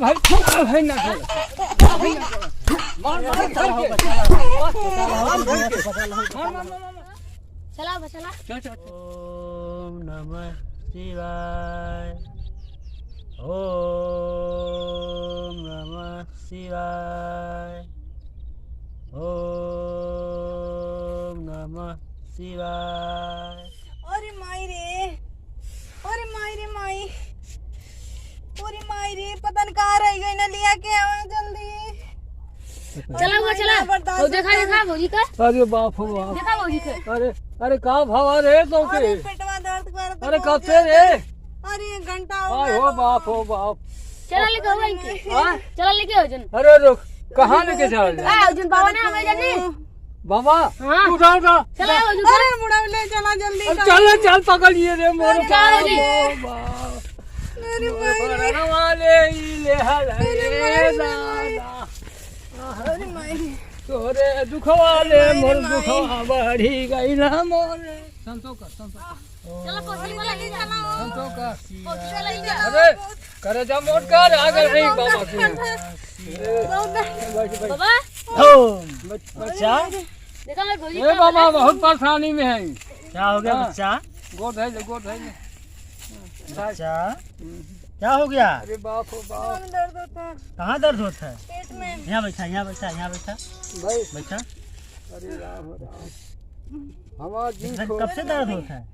भाई भाई ना मार चला चला ओम नमः शिवाय ओम नमः शिवाय ओम नमः शिवाय। अरे माई रे माई पूरी माई रे पता नहीं कहाँ रह गई ना लिया के आवा जल्दी। चला हुआ चला वो देखा भौजी का। अरे बाप हो बाप देखा भौजी का। अरे कहाँ भावा रे तो के अरे पेटवा दर्द कर अरे कब से रे अरे एक घंटा हो आय गया। हो बाप चला लेके हो इनके हाँ? चला लेके हो जन। अरे रुक कहाँ लेके चल जन बाबा ने हमें जानी बाबा हाँ। उठा चला भौजी अरे बुढ़ा ले चला जल्दी चल पकड़िए रे मोर मेरी अरे माई तोरे दुखवा ले मोर दुखवा बढ़ी गई ना मोरे संतोष चला कोसी वाला ले चला संतोष कोसी वाला ले अरे करे जा मोट कर आगे नहीं बाबा के बाबा बच्चा देखा मैं भौजी ए बाबा बहुत परेशानी में है क्या हो गया बच्चा? गोद है बच्चा क्या हो गया? अरे बाप हो बाप दर्द होता है कहाँ दर्द होता है? पेट में। यहाँ बैठा भाई बैठा। अरे राम हमारा जी कब से दर्द होता है?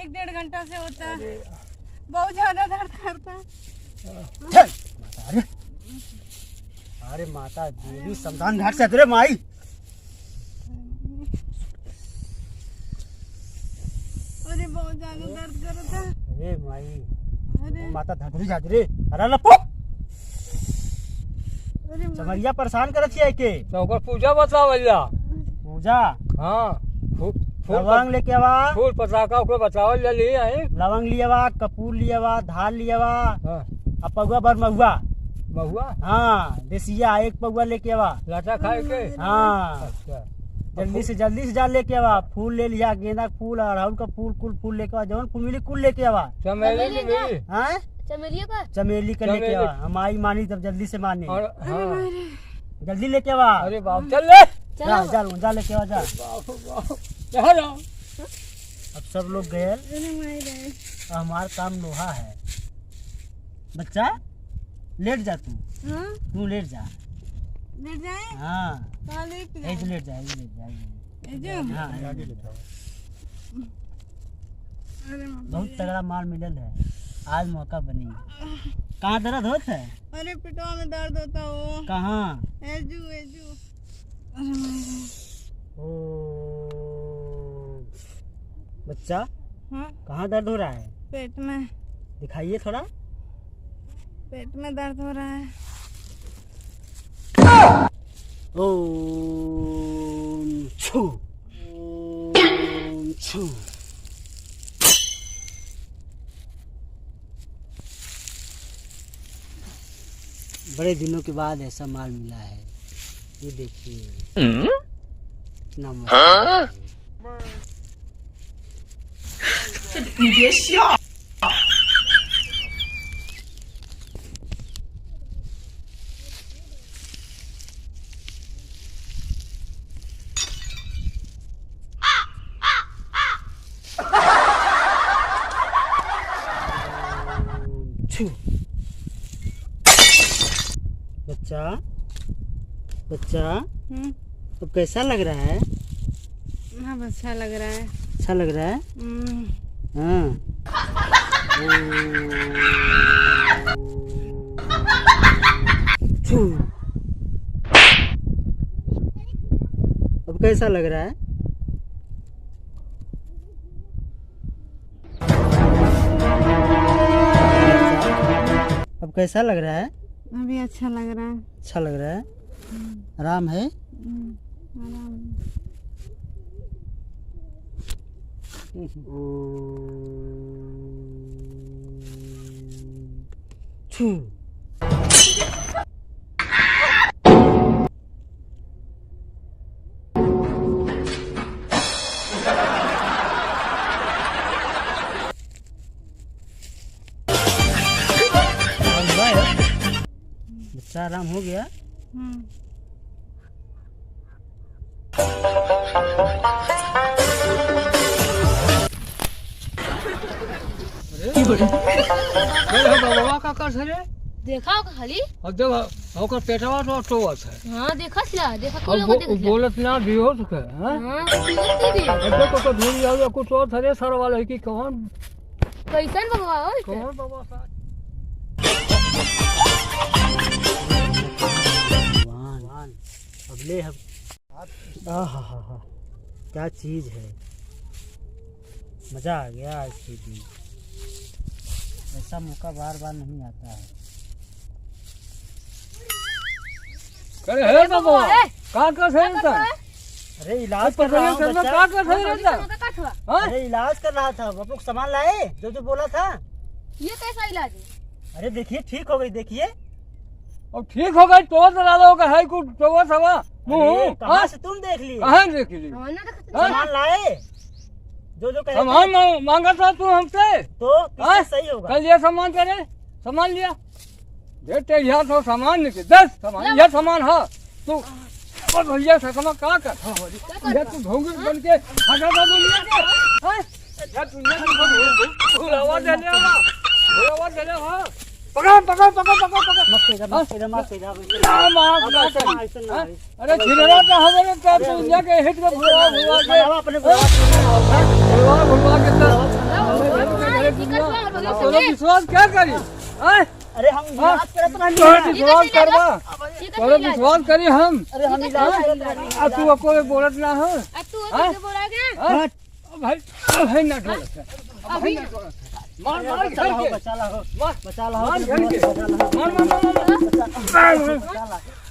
1-1.5 घंटा से होता है बहुत ज्यादा दर्द करता है। अरे माता देवी समदान घाट से तेरे माई अरे बहुत ज्यादा दर्द करता है। अरे माई अरे माता धधरी जादरे अरे लपो अरे समरिया परेशान करत है के तो ओकर पूजा बतावला पूजा हां लवंग लेके आवा फूल पताका ओकर बतावल ले है लवंग लियावा कपूर लियावा धान लियावा हां अब पगुआ भर महुआ बहुआ हाँ देसिया एक पगुआ लेके आवा लाटा खाए के हाँ अच्छा जल्दी से जा लेके आवा फूल ले लिया गेंदा का फूल अड़हुल का फूल लेके आवा जौन फूल मिली कुल लेके आवा चमेली की मिली हाँ चमेलिया का चमेली का लेके आवा हमारी मानी तब जल्दी से माने और हां जल्दी लेके आवा अरे बाप चल ले जा लेके आवा जा बाप यहाँ जाओ अब सब लोग गए अरे माई रे हमारा काम लोहा है बच्चा लेट जा तू हाँ लेट जा लेट जाए हाँ कहाँ लेट ऐसे जाए लेट जा जो हाँ अरे बहुत तगड़ा माल मिलल है आज मौका बनी कहाँ दर्द होता है अरे पेटवा में दर्द होता हो कहाँ एजू अरे माई रे ओ बच्चा हाँ कहाँ दर्द हो रहा है पेट में दिखाइए थोड़ा पेट में दर्द हो रहा है। ओम छू ओम छू बड़े दिनों के बाद ऐसा माल मिला है ये देखिए कितना मस्त छू बच्चा तो कैसा लग रहा है? हाँ अच्छा लग रहा है। अच्छा लग रहा है हाँ छू अब कैसा लग रहा है? अब कैसा लग रहा है? अभी अच्छा लग रहा है। अच्छा लग रहा है आराम है आराम छू बच्चा आराम हो गया। बाबा का कर रे देखा होगा खाली। अब देखो ओकर पेटवा तो टोवत है। हाँ देखा छिला देखा कोई लोग अब बोलत ना भी हो सके हैं। हाँ कुछ भी अब देखो को धूरी आवे कुछ और थरे सर वाला है कि कौन कैसन बाबा हो इसे? कौन बाबा सा भगवान अगले क्या चीज है, मजा आ गया आज के दिन। ऐसा मौका बार बार नहीं आता है। करे है बाबा का है था? अरे इलाज कर रहा हूँ बच्चा। का है था? हां अरे इलाज कर रहा था। आप लोग सामान लाए जो जो बोला था। ये कैसा इलाज है? अरे देखिए ठीक हो गई, देखिए। अब ठीक हो गई तो डालो का है कुछ तो सवा मुंह कहाँ से तुम देख लिए? कहां देख ली? हाँ ना देखा सामान लाए जो जो कहे थे। सामान मांगा था तू हमसे तो किससे सही होगा? कल ये सामान करे सामान लिया बेटे यहाँ तो सामान नहीं 10 सामान ये सामान है तू और भैया से सामान का कर ये तू ढोंगी बन के हटा दो दुनिया के हैं या दुनिया के बुलावा दे ले बुलावा दे ले हां पकड़ पकड़ पकड़ पकड़ पकड़ मत कइदा मत कइदा मत कइदा। अरे छिलरा तो हमारे का दुनिया के हिट में बुला बुला के अपने बुला बुला के तो विश्वास क्या करी हैं? अरे हम इलाज करत तोरे विश्वास करबा तोरे विश्वास करी हम। अरे हम इलाज करत रहनी। आ तू कोई बोलत ना हो अब तू कैसे बोला गया? भाई ना ढोलत अभी मार मार बचा लो बचा लो बचा लो मार बचा लो। मार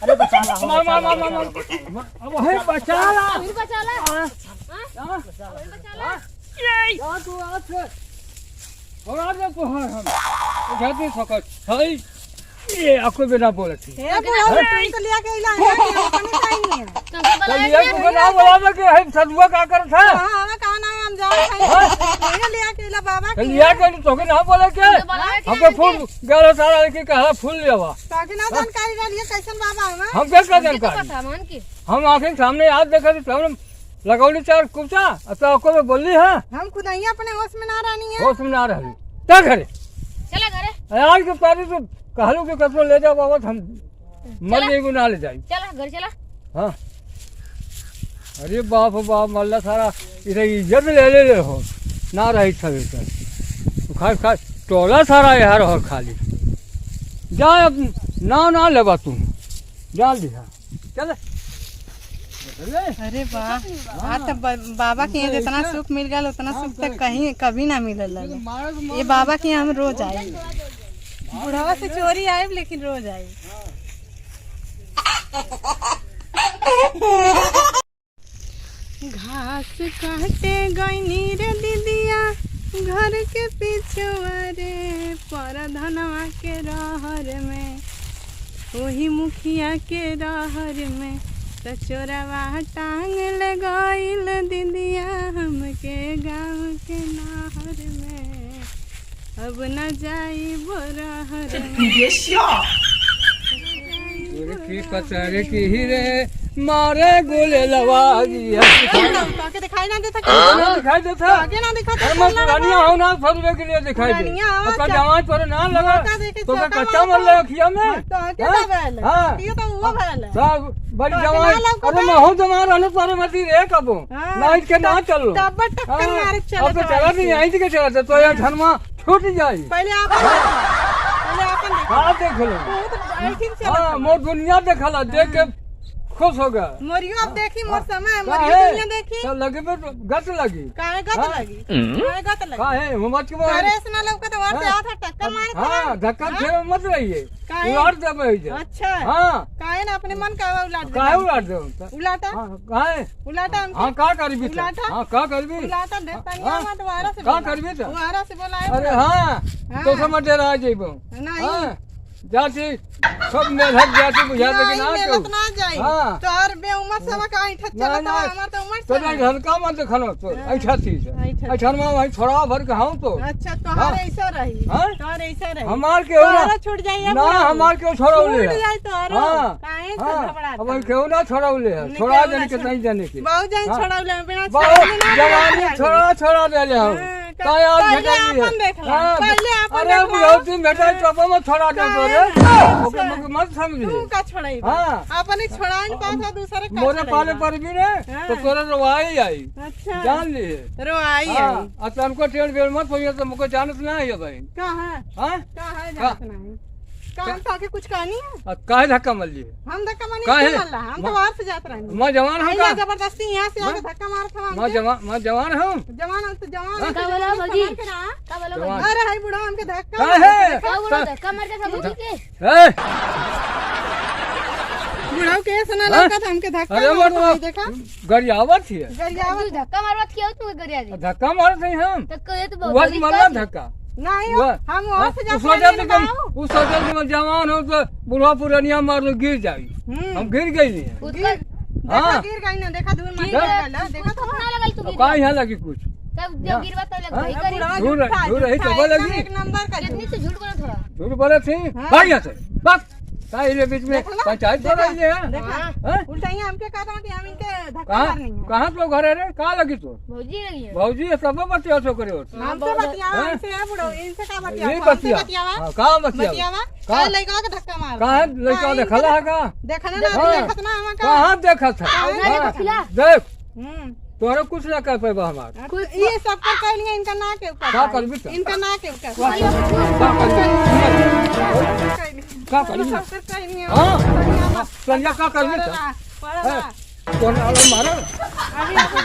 अरे बचा लो मार मार मार मार अब है बचा ला फिर बचा ला। हां बचा ला। या तू आज थोड़ा दे तो हम जाती सकत है ये आपको बिना बोले थी हे बुआ तो लिया के इला है कि अपने चाहिए। कल ये को ना बोला कि है सदुआ का कर था हां हमें कहा ना हम जाओ खाई ये लिया के इला बाबा कल लिया के तो के ना बोले के हमके फूल गलो सारा के कहा फूल लेवा ताकि ना जानकारी रही कैसन बाबा है। हम क्या कर जानकारी सामान की हम आंखें सामने याद देखा थे हमने लगौली चार कुचा तो को बोली है हम खुद ही अपने होश में ना रहनी है। होश में ना रही क्या करे चला घरे आज के पारी तो कहलू के कतरो ले जाओ बाबा हम मर जेगु ना ले जाई चला घर चला। हां अरे बाप बाप मल्ला सारा इधर इज्जत ले हो ना रही सब तो खास खास टोला सारा यार और खाली जा अब ना लेबा तू जा दिया चल अरे वाह आज तो बाबा के यहाँ जितना सुख मिल गया उतना सुख तो कहीं कभी ना मिलल। ये बाबा के यहाँ हम रोज आए, बुढ़ावा से चोरी आए लेकिन रोज आए। घास काटे गईनी रे दीदिया घर के पिछुआ रे पर धनवा के रहर में वही मुखिया के रहर में चोरवा टांग ले गईल दीदिया हमके गाँव के नहर में अब न जाई बोरहर की पतर की रे मारे गोले लवागिया ताके दिखाई ना देता ना दिखाई देता आगे ना दिखाता मैं पुरानिया हो ना फरवे के लिए दिखाई दे उसका जवान पर ना लगा तो का कच्चा मर ले खिया में ताके ना बैल हां ये तो वो बैल है सब बड़ी जवान अरे मैं हो जवान रहने पर मती रे कबो नाइट के ना चलो तब टक्कर मारे चले अब तो चला नहीं आई के चला तो यार धनमा छूट जाई पहले अपन हां देख लो देखो हां मोर दुनिया देखला देख के खुश हो गया मोरियो अब देखी मोर समय मोरियो दुनिया देखी तो लगे पे गत लगी काहे गत लगी काहे गत लगी काहे मत के अरे इसना लौका तो और हाथ टक्कर मारे हां धक्का खेल मत रहिए काहे? उलाट देबे इधर अच्छा हां काहे ना अपने मन का उलाट दे काहे उलाट दे उलाटा हां काहे उलाटा हम हां का करबी उलाटा? हां का करबी उलाटा देता नहीं हाँ? हम दोबारा से का करबी तो दोबारा से बोलाए अरे हां तो समझ रहा जेबो नहीं जाती सब मेढक जाती बुझाते कि ना नहीं क्यों मेलत ना जाई हाँ। तो और बेउमर सब का ऐठा चलत ना। हमार तो उमर तो से नहीं ढलका मत देखनो तो ऐसा चीज है ऐठा। ऐसा में वही छोड़ा भर के हम तो अच्छा तोहार ऐसा रही हाँ? तोहार ऐसा रही हमार के हो तोहरा ना छूट जाइए ना हमार के छोड़ौले छूट है जाई तोहरो हाँ काहे से हाँ घबराता अब केहू ना छोड़ौले है नहीं, छोड़ा केहू ना देने के छोड़- नहीं देने के बहुत जान हाँ। छोड़ौले बिना बहुत छोड़ले ना जवानी जाई। छोड़ा दे ले हम हाँ, का याद पहले भेटाई आपन देख ला, हाँ, पहले आपन अरे देख ला। बुढ़ौती भेटाई तो अब मत छोड़ा दे तो रे ओके मुझे मत समझी तू का छोड़ाई हाँ। अपन एक छोड़ाई न पास दूसरे का मोरे पाले छोड़ाई पर भी ने हाँ। तो तोरे रवाई आई अच्छा जान लिए रो आई हाँ आई अब तुमको ट्रेन बेल मत होइए तो मुझको जानत ना है भाई कहां हाँ कहां जात नहीं काम तो आके कुछ कहानी है अब काहे धक्का मर लिए हम धक्का मानी काहे? क्यों मल्ला हम तो बाहर से जात रहे मैं जवान हूँ आइया का जबरदस्ती यहाँ से आके धक्का मार था मैं जवान हूँ जवान हम तो जवान है, का बोला भौजी? मार के ना। का बोलो जवान। अरे हाय बुढ़ा हमके धक्का काहे का बोलो धक्का मार के सब के ए, बुढ़ा के ऐसा ना हाँ? लगा था हमके धक्का अरे मार मत देखा गरियावत ही है गरियावत तू धक्का मारवत क्यों तू गरिया दे धक्का मारत नहीं हम तो कहे तो वह मारना धक्का नहीं हो, वह- हम वहाँ से उस जाते वजह से रहे तुम उस वजह से मैं जवान हूँ तो बुढ़ा पुरानिया मार लो गिर जाई हम गिर गई नहीं है उसका देखा हाँ। गिर गई ना देखा दूर मार गिर गया देखा तो ना लगल तू अब गिर का यहाँ लगी कुछ तब जब गिरवा तब लग भाई करी बुढ़ा दूर झूठा, दूर रही झूठा, तो बोले एकदम लगी एक नंबर का कितनी झूठ। तो झूठ बोला थोड़ा झूठ बोले थी हाँ। भाग यहाँ से बस का ये बीच में देखा ना? पंचायत हो रही है देखा हाँ? उल्टा ही हमके कहा था कि हम इनके धक्का कहाँ मारनी है कहाँ तो घर है रे कहाँ लगी तो भौजी लगी है भाजी सब बतिया सो करे होते हमसे बतियावा हाँ? इनसे है बुढ़ो इनसे का ये बतियावा हमसे बतिया बतियावा हाँ, कहाँ बतिया बतियावा कहाँ? का लइका के धक्का मार कहाँ लड़का देखला है का देखना ना हाँ। देखत ना हम का कहाँ देखा था नहीं हाँ, देखला। देख हम्म तोहरे कुछ ना कर पाएगा हमार कुछ ये सब कर कहनी इनका ना के ऊपर का करबी तो? इनका ना के ऊपर का करबी सब कर कहनी है हाँ संजय का करबी तो पढ़ा कौन अलग मारो अभी आपको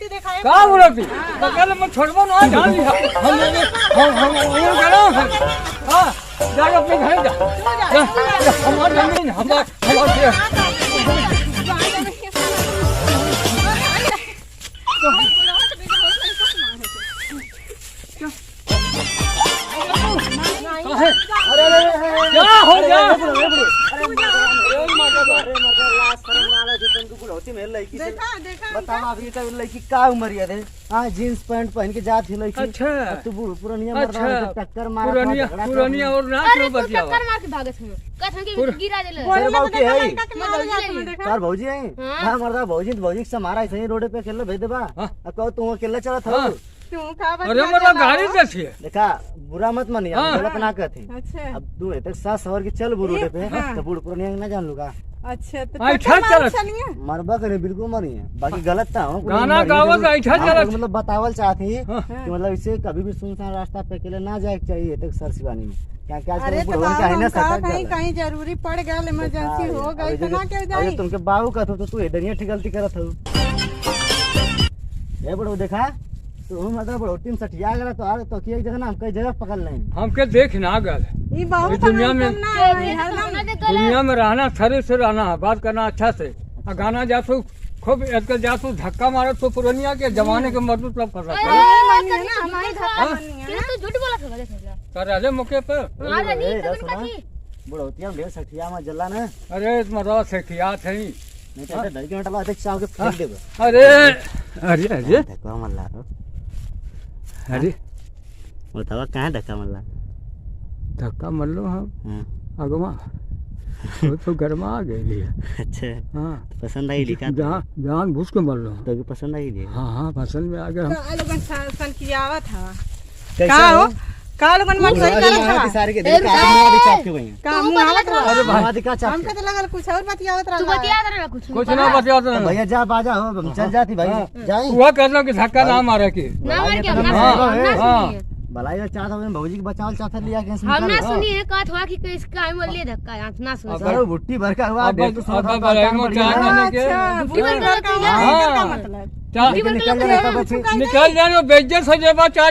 दिखाए का बोलती तो कल मैं छोड़बो ना जान लिया हम वो करो हां जा अपने घर जा हमार जमीन हमार अरे क्या हो गया देखा देखा बताओ अभी तो लड़की का उम्र है हाँ जींस पैंट पहन के जाती लड़की अच्छा अब तू पुरानिया अच्छा मर्दाना टक्कर मारा पुरानिया पुरानिया और ना अरे क्यों तू बतिया टक्कर मार के भागत हम कहत कि गिरा देले तेरे बाबू के है ही? देखा तार भौजी है हाँ। हाँ मर्दा भौजी तो भौजी से मारा ऐसे ही रोड पे अकेले भेज देबा हाँ। अब कहो तू अकेले चला था हाँ। तू का अरे मेरा गाड़ी देखिए देखा बुरा मत मानिए हाँ। गलत ना कहती अच्छा अब तू तक सास सवर के चल रोड पे हाँ। तो बूढ़ पुरानिया ना जान लूगा अच्छा तो आई टक्कर छत मार चलत। चलिए मरबा करे बिल्कुल मरी है बाकी गलत था हूँ गाना गावत ऐठा चलत। मतलब बतावल चाहती हाँ। कि मतलब इसे कभी भी सुनसान रास्ता पे अकेले ना जाए के चाहिए तक सर शिवानी में क्या क्या अरे तो बुढ़वन का है ना बाबा सटक कहीं जाला। कहीं जरूरी पड़ गया इमरजेंसी हो गई तो ना क्यों अरे जाई तुमके बाबू का तो तू इधर ठीक गलती करत हो ये बड़ो देखा तो मतलब बड़ो टीम सटिया गया तो अरे तो की एक जगह ना हम कई जगह पकड़ लें हमके देख ना गल ये बहुत इस दुनिया में- ना है हरदम ना देखले दुनिया में रहना शरीर से रहना है बात करना अच्छा से और गाना जासू खूब एक जासू धक्का मारो तो पुरानिया के जमाने के मजदूर सब कर सकते अरे मानिए ना हमारी धक्का हाँ। मानिए कि तू झूठ बोला था देखला कर रहे मौके पर अरे नहीं ए, तो सुना। का बुढ़ौतिया ढेर सठिया में जला ना अरे मरवा से किया थे नहीं तो डर के हटवा देख चाव के फेंक देबे अरे अरे अरे धक्का मल्ला रो अरे बतावा कहां धक्का मल्ला धक्का मर लो हम हां अगवा वो तो गरमा आ गई है अच्छा हाँ पसंद आई लिखा जान भूस के मर लो तो की पसंद आई ली हाँ हाँ फसल में आ गए हम का लोगन सन कियावा था कैसा का हो हो का लोगन मन सही करत था सारे के देख आदमी चाप के वही का मुंह हालत रहा अरे भाई हमारी का चाप हमके तो लगल कुछ और बतियावत तू रहा बतिया रहा कुछ कुछ ना बतिया तो भैया जा बाजा हो हम चल जाती भाई जाई हुआ कहना कि धक्का ना मारे की ना मार के हम ना हाँ, सुनिए, हम ना हाँ। सुनिए भलाई चाहता हूं भौजी के बचावल चाहता लिया के हम ना सुनिए कहत हुआ कि किस काम में ले धक्का यहाँ ना सुन सर भुट्टी भर का हुआ अब डेढ़ तो अब बराइमो चार महीने के अच्छा बुद्धि भर का हाँ। का मतलब चार निकल जाने का बच्चे निकल जाने बेइज्जत हो जाए चार